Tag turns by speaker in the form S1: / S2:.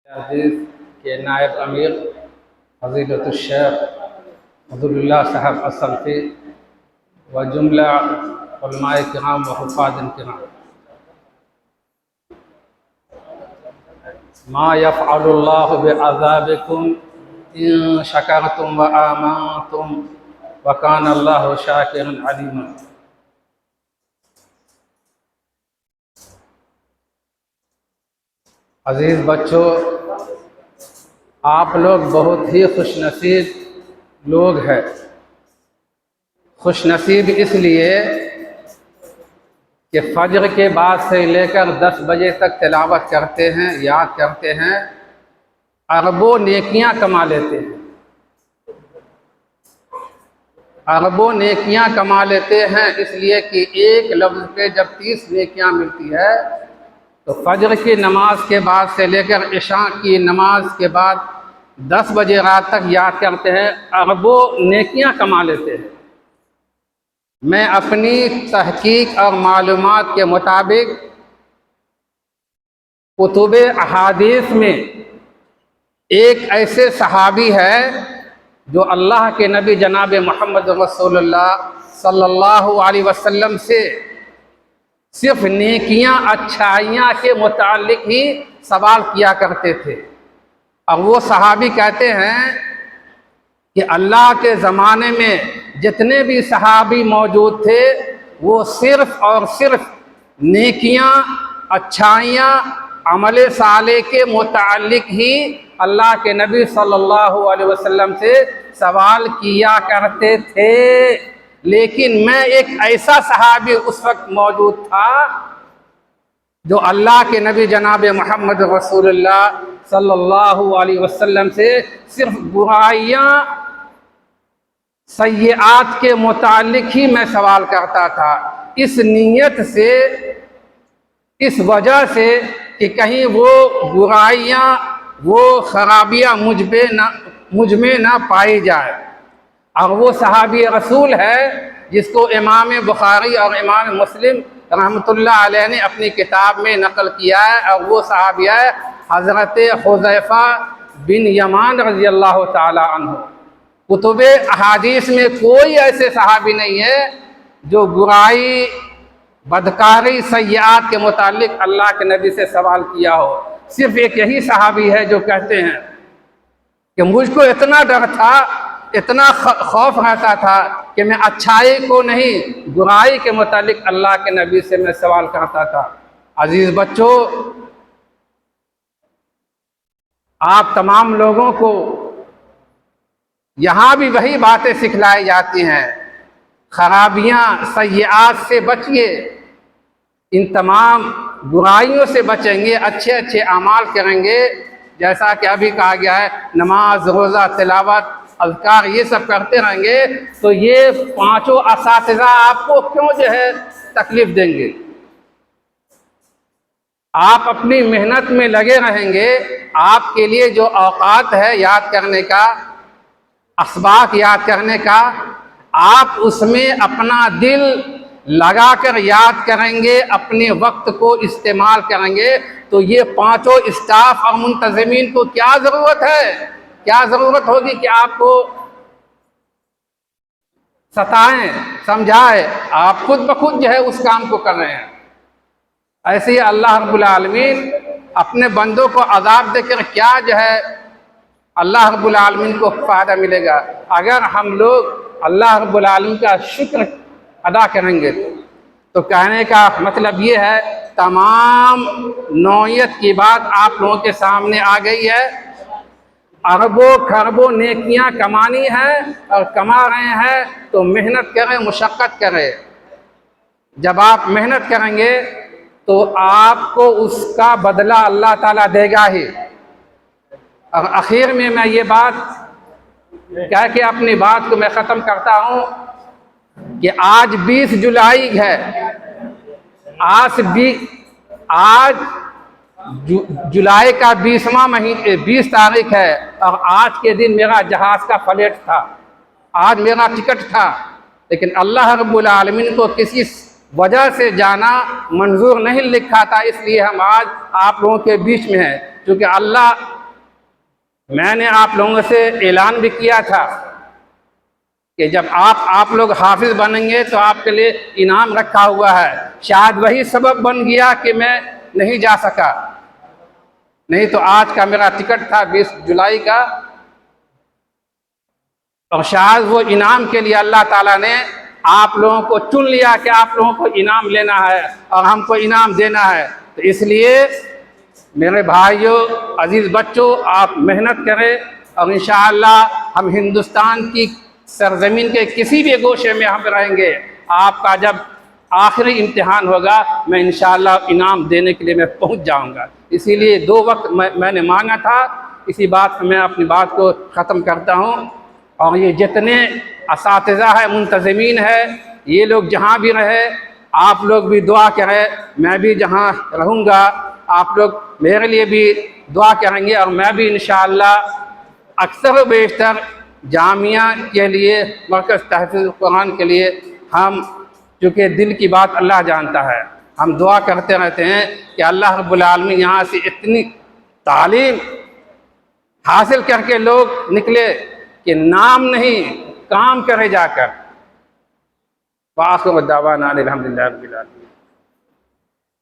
S1: अजीज़ के नायब अमीर फ़ज़ीलतुश्शैख़ अब्दुल्लाह साहब असल्फ़ी व जुमला उलमाए किराम व हुफ़ाज़ किराम, मा यफ़अलुल्लाहु बिअज़ाबिकुम इन शकरतुम व आमनतुम व काना अल्लाहु शाकिरन अलीमा। अज़ीज़ बच्चों, आप लोग बहुत ही खुशनसीब लोग हैं। खुशनसीब इसलिए कि फ़ज्र के बाद से लेकर 10 बजे तक तिलावत करते हैं, याद करते हैं, अरबों नेकियां कमा लेते हैं। अरबों नेकियां कमा लेते हैं इसलिए कि एक लफ्ज़ पे जब 30 नेकियां मिलती है तो फ़ज्र की नमाज के बाद से लेकर इशा की नमाज के बाद 10 बजे रात तक याद करते हैं, अरबों नेकियां कमा लेते हैं। मैं अपनी तहकीक और मालूमात के मुताबिक कुतुब अहादीस में एक ऐसे सहाबी है जो अल्लाह के नबी जनाब मोहम्मद रसूलुल्लाह सल्लल्लाहु अलैहि वसल्लम से सिर्फ नेकियां अच्छाइयाँ के मुतालिक ही सवाल किया करते थे। अब वो सहाबी कहते हैं कि अल्लाह के ज़माने में जितने भी सहाबी मौजूद थे वो सिर्फ़ और सिर्फ नेकियां अच्छाइयाँ अमल साले के मुतालिक ही अल्लाह के नबी सल्लल्लाहु अलैहि वसल्लम से सवाल किया करते थे। लेकिन मैं एक ऐसा सहाबी उस वक्त मौजूद था जो अल्लाह के नबी जनाब मोहम्मद रसूलुल्लाह सल्लल्लाहु अलैहि वसल्लम से सिर्फ बुराइयाँ सय्यात के मुतालिक ही मैं सवाल करता था, इस नीयत से, इस वजह से कि कहीं वो बुराइयाँ, वो खराबियाँ मुझ में ना पाई जाए। और वो सहाबी रसूल है जिसको इमाम बुखारी और इमाम मुस्लिम रहमतुल्लाह अलैह ने अपनी किताब में नकल किया है, और वो सहाबी है हज़रत हुज़ैफ़ा बिन यमान रज़ी अल्लाह ताला अन्हु। कुतुब अहादीस में कोई ऐसे सहाबी नहीं है जो बुराई, बदकारी, सय्यात के मुतालिक अल्लाह के नबी से सवाल किया हो। सिर्फ एक यही सहाबी है जो कहते हैं कि मुझको इतना डर था, इतना खौफ रहता था कि मैं अच्छाई को नहीं, बुराई के मुतालिक अल्लाह के नबी से मैं सवाल करता था। अजीज़ बच्चों, आप तमाम लोगों को यहाँ भी वही बातें सिखलाई जाती हैं। खराबियाँ, सय्यात से बचिए, इन तमाम बुराइयों से बचेंगे, अच्छे अच्छे अमाल करेंगे। जैसा कि अभी कहा गया है, नमाज, रोज़ा, तिलावत, अज़कार, ये सब करते रहेंगे तो ये पांचों असातिज़ा आपको क्यों जो है तकलीफ़ देंगे। आप अपनी मेहनत में लगे रहेंगे, आपके लिए जो औकात है याद करने का, असबाक याद करने का, आप उसमें अपना दिल लगाकर याद करेंगे, अपने वक्त को इस्तेमाल करेंगे, तो ये पांचों स्टाफ और मुंतज़िमीन को क्या ज़रूरत है, क्या ज़रूरत होगी कि आपको सताएं, समझाएं। आप खुद ब खुद जो है उस काम को कर रहे हैं। ऐसे ही अल्लाह रब्बुल आलमीन अपने बंदों को अज़ाब देकर क्या जो है अल्लाह रब्बुल आलमीन को फ़ायदा मिलेगा। अगर हम लोग अल्लाह रब्बुल आलमीन का शुक्र अदा करेंगे तो कहने का मतलब ये है, तमाम नौयत की बात आप लोगों के सामने आ गई है। अरबों खरबों नेकियां कमानी है और कमा रहे हैं तो मेहनत करें, मुशक्क़त करें। जब आप मेहनत करेंगे तो आपको उसका बदला अल्लाह ताला देगा ही। और आखिर में मैं ये बात कह के अपनी बात को मैं ख़त्म करता हूँ कि आज 20 जुलाई है, आज जुलाई का 20वां महीने 20 तारीख है, और आज के दिन मेरा जहाज़ का फ्लाइट था, आज मेरा टिकट था। लेकिन अल्लाह रब्बुल आलमीन को किसी वजह से जाना मंजूर नहीं लिखा था, इसलिए हम आज आप लोगों के बीच में हैं। क्योंकि अल्लाह मैंने आप लोगों से ऐलान भी किया था कि जब आप लोग हाफिज बनेंगे तो आपके लिए इनाम रखा हुआ है। शायद वही सबब बन गया कि मैं नहीं जा सका, नहीं तो आज का मेरा टिकट था 20 जुलाई का, और शायद वो इनाम के लिए अल्लाह ताला ने आप लोगों को चुन लिया कि आप लोगों को इनाम लेना है और हमको इनाम देना है। तो इसलिए मेरे भाइयों, अजीज़ बच्चों, आप मेहनत करें और इंशाअल्लाह हम हिंदुस्तान की सरजमीन के किसी भी गोशे में हम रहेंगे। आपका जब आखिरी इम्तिहान होगा, मैं इंशाअल्लाह इनाम देने के लिए मैं पहुंच जाऊंगा। इसीलिए 2 वक्त मैंने मांगा था। इसी बात पर मैं अपनी बात को ख़त्म करता हूं। और ये जितने असातिज़ा है, मुंतज़मीन है, ये लोग जहाँ भी रहे, आप लोग भी दुआ करें। मैं भी जहाँ रहूँगा आप लोग मेरे लिए भी दुआ करेंगे, और मैं भी इंशाअल्लाह अक्सर बेशतर जामिया के लिए, मरकज़ तहफ़ीज़ कुरान के लिए, हम चूँकि दिल की बात अल्लाह जानता है, हम दुआ करते रहते हैं कि अल्लाह रब्बुल आलमीन यहाँ से इतनी तालीम हासिल करके लोग निकले कि नाम नहीं काम करे जाकर। वाखिर दावाना अनिल हम्दुलिल्लाहि रब्बिल आलमीन।